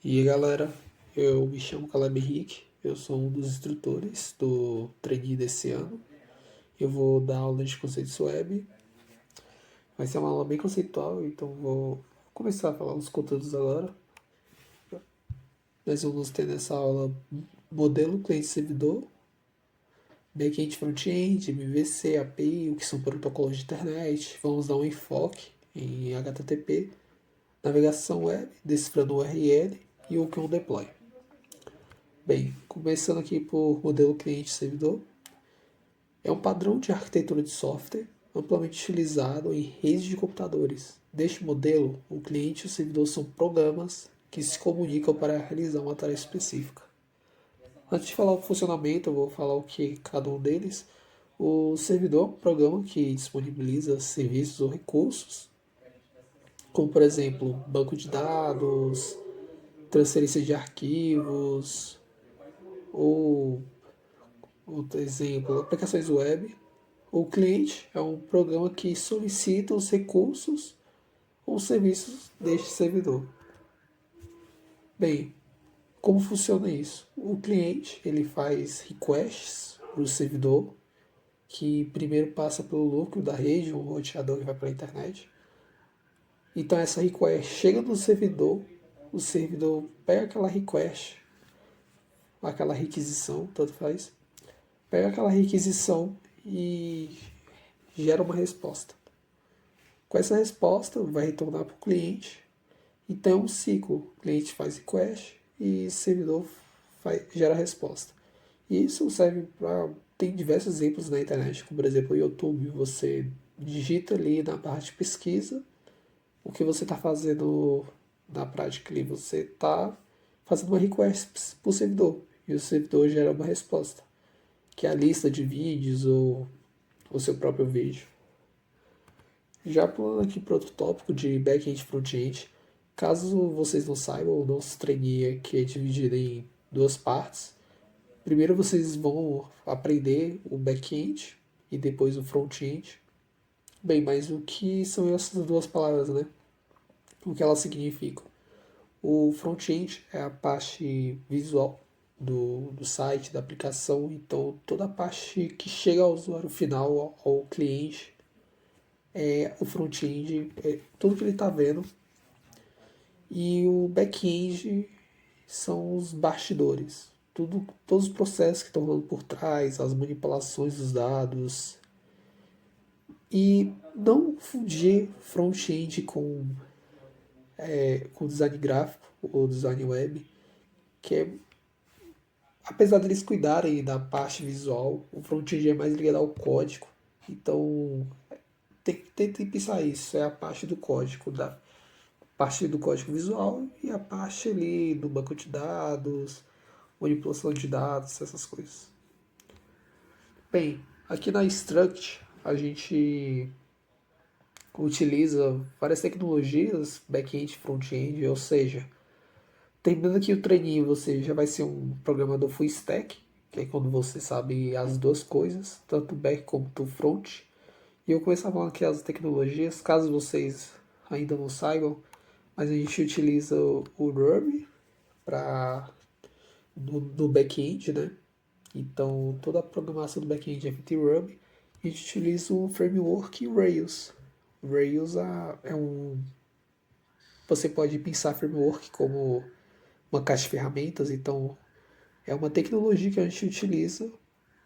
E aí, galera, eu me chamo Caleb Henrique, eu sou um dos instrutores do trainee desse ano. Eu vou dar aula de conceitos web, vai ser uma aula bem conceitual, então vou começar a falar os conteúdos agora. Nós vamos ter nessa aula modelo cliente-servidor, back-end front-end, MVC, API, o que são protocolos de internet. Vamos dar um enfoque em HTTP, navegação web, decifrando URL e o que é um deploy. Bem, começando aqui por modelo cliente-servidor, é um padrão de arquitetura de software amplamente utilizado em redes de computadores. Deste modelo, o cliente e o servidor são programas que se comunicam para realizar uma tarefa específica. Antes de falar o funcionamento, eu vou falar o que é cada um deles. O servidor é um programa que disponibiliza serviços ou recursos, como por exemplo, banco de dados, transferência de arquivos, ou outro exemplo, aplicações web. O cliente é um programa que solicita os recursos ou serviços deste servidor. Bem, como funciona isso? O cliente ele faz requests para o servidor, que primeiro passa pelo núcleo da rede, um roteador que vai para a internet. Então essa request chega no servidor, o servidor pega aquela request, aquela requisição, tanto faz, pega aquela requisição e gera uma resposta. Com essa resposta, vai retornar para o cliente. Então, é um ciclo. O cliente faz request e o servidor gera a resposta. E isso serve para... Tem diversos exemplos na internet, como por exemplo o YouTube. Você digita ali na barra de pesquisa o que você está fazendo na prática ali. Você está fazendo uma request para o servidor e o servidor gera uma resposta, que é a lista de vídeos ou o seu próprio vídeo. Já pulando aqui para outro tópico de back-end e front-end, caso vocês não saibam, o nosso trainee aqui é dividido em duas partes. Primeiro vocês vão aprender o back-end e depois o front-end. Bem, mas o que são essas duas palavras, né? O que elas significam? O front-end é a parte visual do site, da aplicação, então toda a parte que chega ao usuário final, ao cliente, o front-end, é tudo que ele está vendo. E o back-end são os bastidores. Todos os processos que estão rolando por trás, as manipulações dos dados. E não fundir front-end com design gráfico ou design web, que é, apesar deles cuidarem da parte visual, o front-end é mais ligado ao código. Então, tem que pensar isso, é a parte do código, da parte do código visual e a parte ali do banco de dados, manipulação de dados, essas coisas. Bem, aqui na Struct a gente utiliza várias tecnologias, back-end e front-end, ou seja, terminando aqui o treininho você já vai ser um programador full stack, que é quando você sabe as duas coisas, tanto o back como o front. E eu começar falando aqui as tecnologias, caso vocês ainda não saibam, mas a gente utiliza o Ruby para no back-end, né? Então toda a programação do back-end é feita em Ruby. A gente utiliza o framework Rails. Rails é um... Você pode pensar framework como uma caixa de ferramentas, então é uma tecnologia que a gente utiliza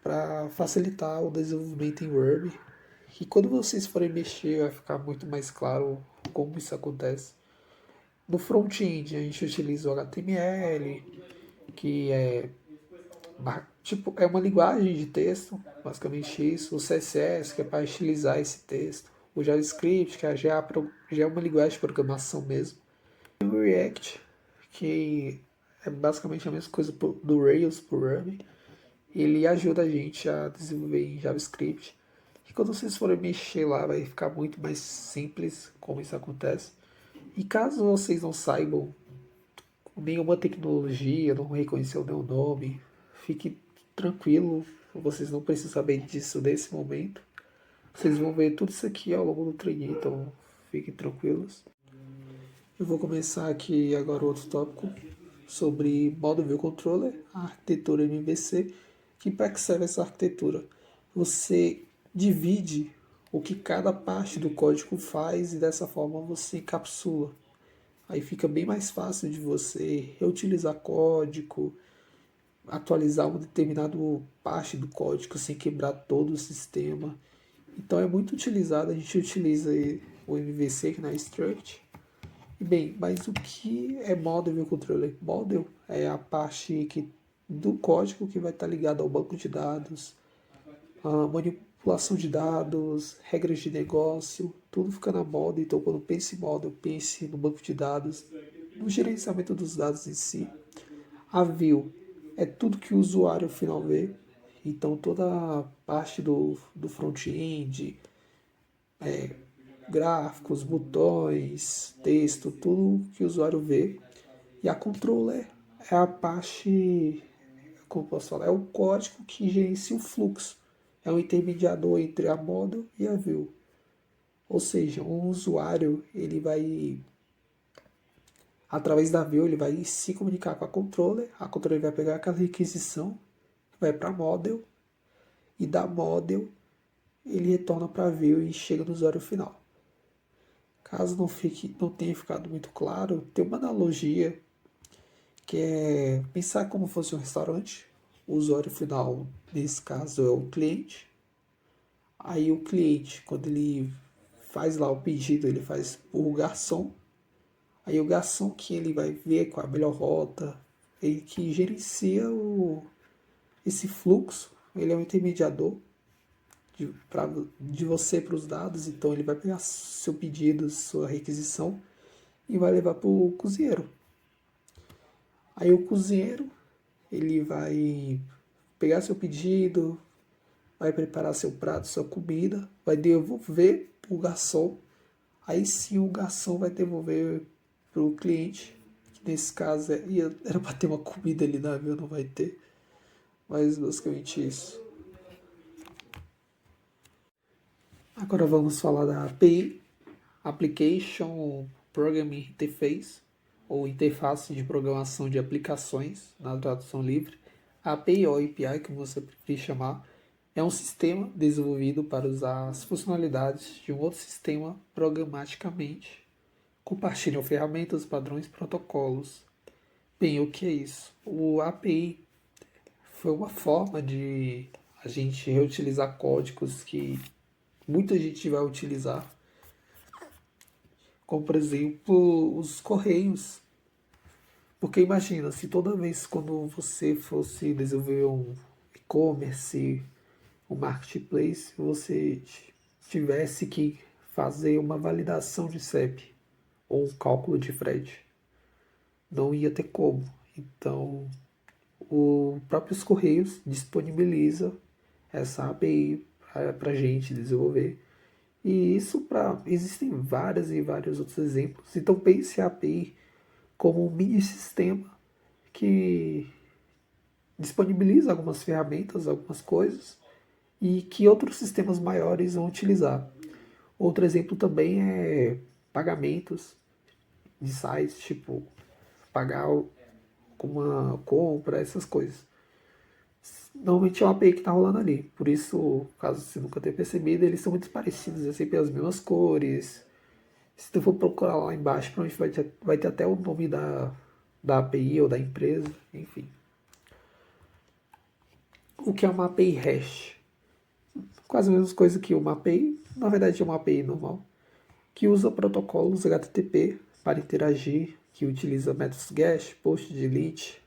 para facilitar o desenvolvimento em Ruby. E quando vocês forem mexer, vai ficar muito mais claro como isso acontece. No front-end, a gente utiliza o HTML, que é tipo, é uma linguagem de texto, basicamente isso. O CSS, que é para estilizar esse texto. O JavaScript, que já é uma linguagem de programação mesmo. E o React, que é basicamente a mesma coisa do Rails para o Ruby. Ele ajuda a gente a desenvolver em JavaScript. E quando vocês forem mexer lá, vai ficar muito mais simples como isso acontece. E caso vocês não saibam nenhuma tecnologia, não reconheceu nenhum nome, fique tranquilo, vocês não precisam saber disso nesse momento. Vocês vão ver tudo isso aqui ao longo do treininho, então fiquem tranquilos. Eu vou começar aqui agora outro tópico. sobre Model View Controller, a arquitetura MVC, que para que serve essa arquitetura? Você divide o que cada parte do código faz e dessa forma você encapsula. Aí fica bem mais fácil de você reutilizar código, atualizar uma determinada parte do código sem quebrar todo o sistema. Então é muito utilizado, a gente utiliza o MVC aqui na Struct. E bem, mas o que é Model View Controller? Model é a parte do código que vai estar ligado ao banco de dados, a manipulação de dados, regras de negócio, tudo fica na Model. Então quando pense em Model, pense no banco de dados, no gerenciamento dos dados em si. A View é tudo que o usuário final vê. Então toda a parte do front-end, gráficos, botões, texto, tudo que o usuário vê. E a controller é a parte, como posso falar, é o código que gerencia o fluxo. É o intermediador entre a model e a view. Ou seja, um usuário, ele vai, através da view, ele vai se comunicar com a controller vai pegar aquela requisição, vai para a model, e da model ele retorna para a view e chega no usuário final. Caso não tenha ficado muito claro, tem uma analogia que é pensar como fosse um restaurante. O usuário final, nesse caso, é o cliente. Aí o cliente, quando ele faz lá o pedido, ele faz por garçom. Aí o garçom que ele vai ver qual é a melhor rota, ele que gerencia esse fluxo, ele é um intermediador de você para os dados, então ele vai pegar seu pedido, sua requisição e vai levar para o cozinheiro. Aí o cozinheiro, ele vai pegar seu pedido, vai preparar seu prato, sua comida, vai devolver para o garçom. Aí sim o garçom vai devolver para o cliente, que nesse caso era para ter uma comida ali na viu, não vai ter. Mas basicamente isso. Agora vamos falar da API, Application Programming Interface, ou interface de programação de aplicações, na tradução livre. A API ou API, como você preferir chamar, é um sistema desenvolvido para usar as funcionalidades de um outro sistema programaticamente. Compartilham ferramentas, padrões, protocolos. Bem, o que é isso? O API foi uma forma de a gente reutilizar códigos que muita gente vai utilizar, como por exemplo os correios. Porque imagina, se toda vez quando você fosse desenvolver um e-commerce, um marketplace, você tivesse que fazer uma validação de CEP ou um cálculo de frete, não ia ter como. Então, o próprios Correios disponibiliza essa API para a gente desenvolver. E isso existem vários e vários outros exemplos. Então pense a API como um mini sistema que disponibiliza algumas ferramentas, algumas coisas, e que outros sistemas maiores vão utilizar. Outro exemplo também é pagamentos de sites, tipo pagar com uma compra, essas coisas. Normalmente é uma API que está rolando ali. Por isso, caso você nunca tenha percebido, eles são muito parecidos, é sempre as mesmas cores. Se tu for procurar lá embaixo, provavelmente vai ter até o nome da API ou da empresa, enfim. O que é uma API hash? Quase a mesma coisa que uma API, na verdade é uma API normal, que usa protocolos HTTP para interagir, que utiliza métodos GET, POST, DELETE.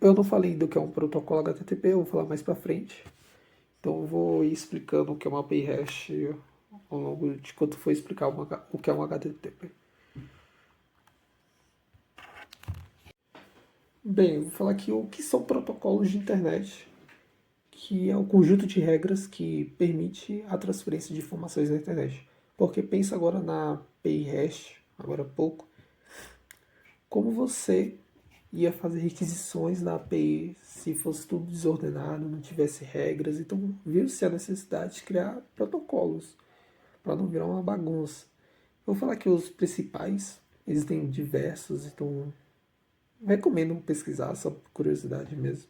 Eu não falei do que é um protocolo HTTP, eu vou falar mais para frente. Então eu vou ir explicando o que é uma API hash ao longo de quando for explicar o que é um HTTP. Bem, eu vou falar aqui o que são protocolos de internet, que é o conjunto de regras que permite a transferência de informações na internet. Porque pensa agora na API hash, agora há pouco, como você ia fazer requisições da API se fosse tudo desordenado, não tivesse regras. Então viu-se a necessidade de criar protocolos para não virar uma bagunça. Eu vou falar que os principais, existem diversos, então recomendo pesquisar, só por curiosidade mesmo.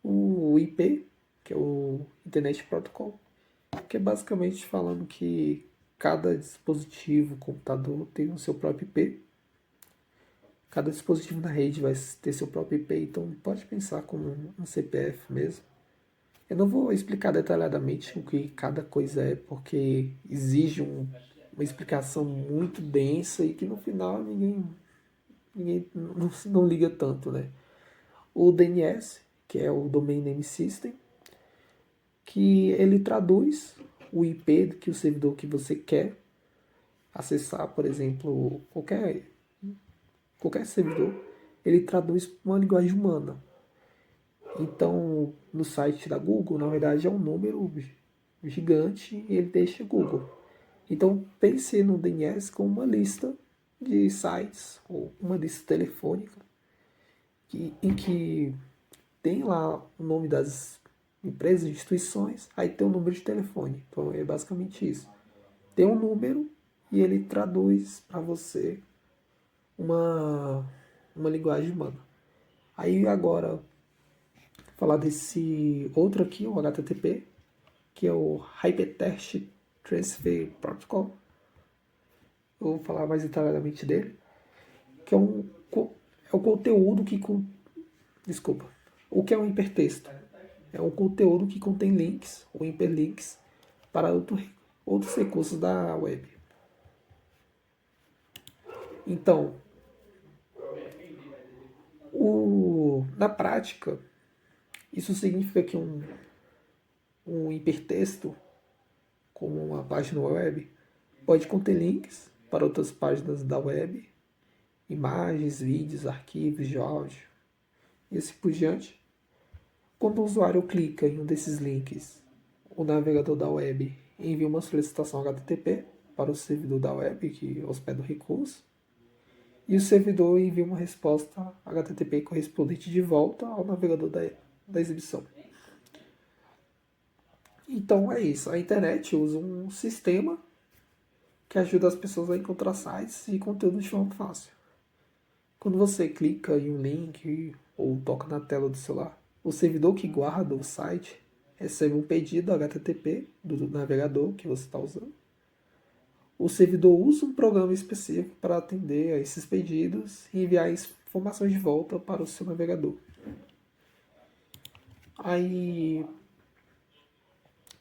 O IP, que é o Internet Protocol, que é basicamente falando que cada dispositivo, computador, tem o seu próprio IP. Cada dispositivo na rede vai ter seu próprio IP, então pode pensar como um CPF mesmo. Eu não vou explicar detalhadamente o que cada coisa é, porque exige uma explicação muito densa e que no final ninguém não liga tanto, né? O DNS, que é o Domain Name System, que ele traduz o IP que o servidor que você quer acessar, por exemplo, qualquer servidor, ele traduz para uma linguagem humana. Então, no site da Google, na verdade, é um número gigante e ele deixa Google. Então, pense no DNS como uma lista de sites ou uma lista telefônica em que tem lá o nome das empresas, instituições, aí tem o número de telefone. Então, é basicamente isso. Tem um número e ele traduz para você uma, uma linguagem humana. Aí agora, falar desse outro aqui, o HTTP, que é o Hypertext Transfer Protocol. Eu vou falar mais detalhadamente dele, que é é o conteúdo que... Desculpa. O que é um hipertexto? É um conteúdo que contém links ou hiperlinks para outros recursos da web. Então, na prática, isso significa que um hipertexto, como uma página web, pode conter links para outras páginas da web, imagens, vídeos, arquivos de áudio e assim por diante. Quando o usuário clica em um desses links, o navegador da web envia uma solicitação HTTP para o servidor da web que hospeda o recurso, e o servidor envia uma resposta HTTP correspondente de volta ao navegador da exibição. Então é isso, a internet usa um sistema que ajuda as pessoas a encontrar sites e conteúdo de forma fácil. Quando você clica em um link ou toca na tela do celular, o servidor que guarda o site recebe um pedido HTTP do navegador que você está usando. O servidor usa um programa específico para atender a esses pedidos e enviar informações de volta para o seu navegador. Aí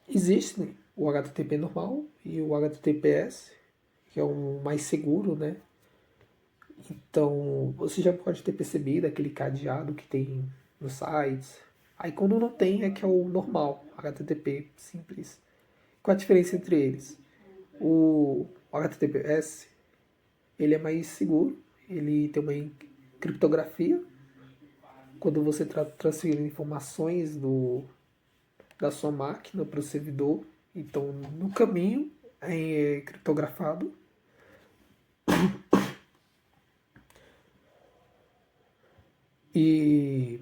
existe o HTTP normal e o HTTPS, que é o mais seguro, né? Então, você já pode ter percebido aquele cadeado que tem nos sites. Aí quando não tem é que é o normal, HTTP simples. Qual a diferença entre eles? O HTTPS, ele é mais seguro, ele tem uma criptografia. Quando você transfere informações da sua máquina para o servidor, então no caminho é criptografado. E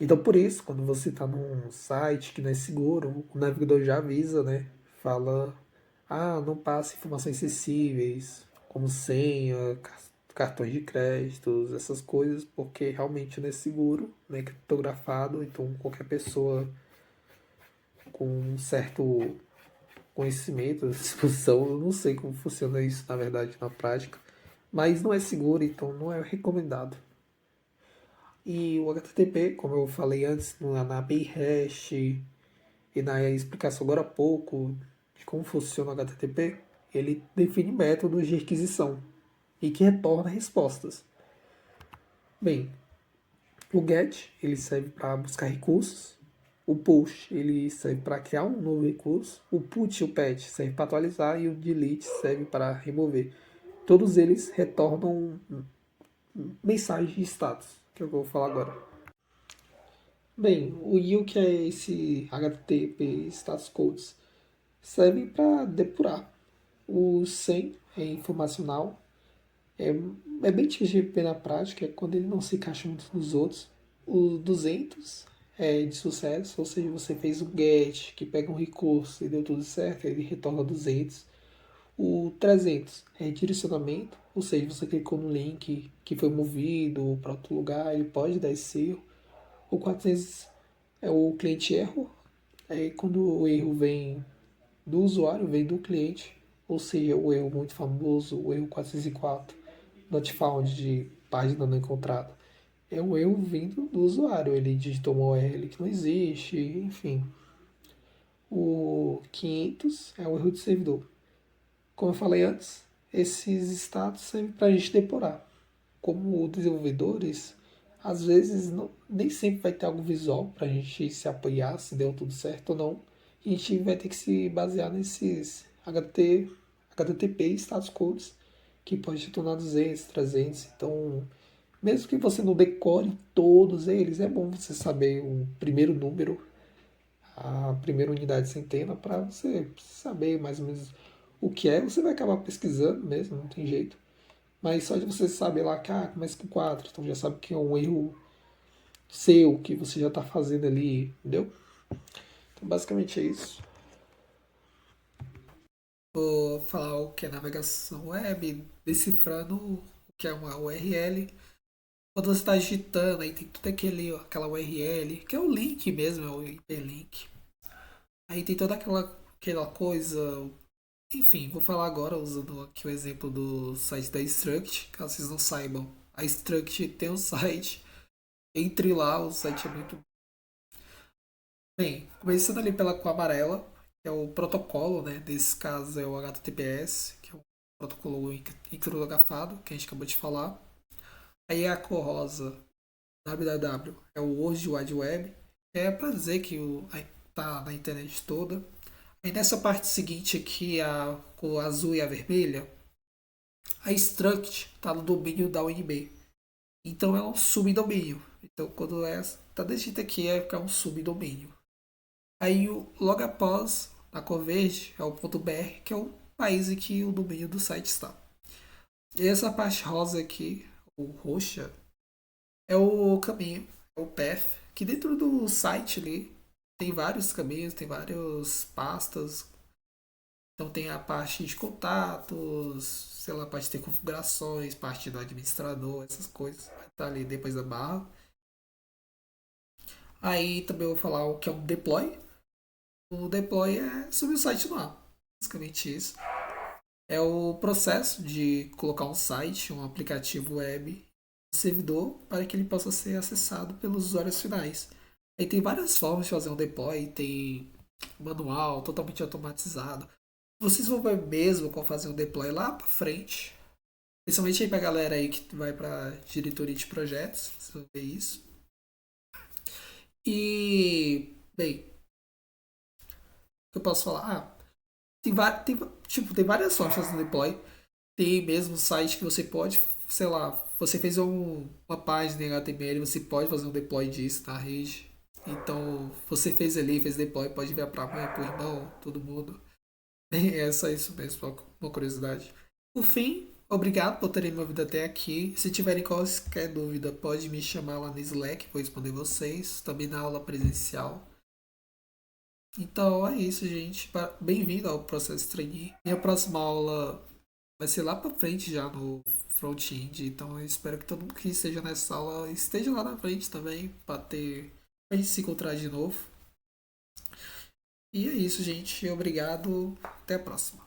então por isso, quando você está num site que não é seguro, o navegador já avisa, né? Fala, não passe informações sensíveis, como senha, cartões de créditos, essas coisas, porque realmente não é seguro, não é criptografado, então qualquer pessoa com um certo conhecimento, disposição, eu não sei como funciona isso na verdade na prática, mas não é seguro, então não é recomendado. E o HTTP, como eu falei antes, na API Hash e na explicação agora há pouco de como funciona o HTTP, ele define métodos de requisição e que retorna respostas. Bem, o GET ele serve para buscar recursos, o PUSH ele serve para criar um novo recurso, o PUT e o PET serve para atualizar e o DELETE serve para remover. Todos eles retornam mensagens de status, que é o que eu vou falar agora. Bem, o IO, que é esse HTTP Status Codes, serve para depurar. O 100 é informacional, é bem TGP na prática, é quando ele não se encaixa muito nos outros. O 200 é de sucesso, ou seja, você fez um GET que pega um recurso e deu tudo certo, ele retorna 200. O 300 é direcionamento, ou seja, você clicou no link que foi movido para outro lugar, ele pode dar esse erro. O 400 é o cliente erro, é quando o erro vem do usuário, vem do cliente, ou seja, o erro muito famoso, o erro 404, not found, de página não encontrada. É um erro vindo do usuário, ele digitou uma URL que não existe, enfim. O 500 é o erro de servidor. Como eu falei antes, esses status servem para a gente depurar. Como desenvolvedores, às vezes nem sempre vai ter algo visual para a gente se apoiar se deu tudo certo ou não. E a gente vai ter que se basear nesses HTTP status codes que pode se tornar 200, 300. Então, mesmo que você não decore todos eles, é bom você saber o primeiro número, a primeira unidade centena, para você saber mais ou menos o que é. Você vai acabar pesquisando mesmo, não tem jeito. Mas só de você saber lá que começa com 4, então já sabe que é um erro seu, que você já está fazendo ali, entendeu? Então basicamente é isso. Vou falar o que é navegação web, decifrando o que é uma URL. Quando você está digitando, aí tem tudo aquela URL, que é o link mesmo, é o hiperlink. Aí tem toda aquela coisa. Enfim, vou falar agora usando aqui o exemplo do site da Struct, caso vocês não saibam. A Struct tem um site, entre lá, o site é muito bem. Começando ali pela cor amarela, que é o protocolo, né? Nesse caso é o HTTPS, que é um protocolo encriptografado, que a gente acabou de falar. Aí a cor rosa, www, é o World Wide Web, é para dizer que tá na internet toda. Aí nessa parte seguinte aqui, a cor azul e a vermelha, a struct está no domínio da UNB. Então é um subdomínio. Então quando tá desse jeito aqui é um subdomínio. Aí logo após, na cor verde, é o .br, que é o país em que o domínio do site está. E essa parte rosa aqui, ou roxa, é o caminho, é o path, que dentro do site ali tem vários caminhos, tem várias pastas. Então tem a parte de contatos, sei lá, parte de configurações, parte do administrador, essas coisas. Vai estar ali depois da barra. Aí também vou falar o que é um deploy. O deploy é subir o site no ar. Basicamente isso. É o processo de colocar um site, um aplicativo web, no servidor para que ele possa ser acessado pelos usuários finais. Aí tem várias formas de fazer um deploy, tem manual, totalmente automatizado. Vocês vão ver mesmo como fazer um deploy lá para frente. Principalmente aí pra galera aí que vai pra diretoria de projetos, vocês vão ver isso. E, bem, o que eu posso falar? Tem várias formas de fazer um deploy. Tem mesmo um site que você pode, sei lá, você fez uma página em HTML, você pode fazer um deploy disso na rede. Então, você fez ali, fez deploy, pode enviar pra mãe, pro irmão, todo mundo. É só isso mesmo, uma curiosidade. Por fim, obrigado por terem me ouvido até aqui. Se tiverem qualquer dúvida, pode me chamar lá no Slack, vou responder vocês. Também na aula presencial. Então é isso, gente. Bem-vindo ao processo trainee. Minha próxima aula vai ser lá pra frente já no front-end. Então eu espero que todo mundo que esteja nessa aula esteja lá na frente também pra gente se encontrar de novo. E é isso, gente. Obrigado. Até a próxima.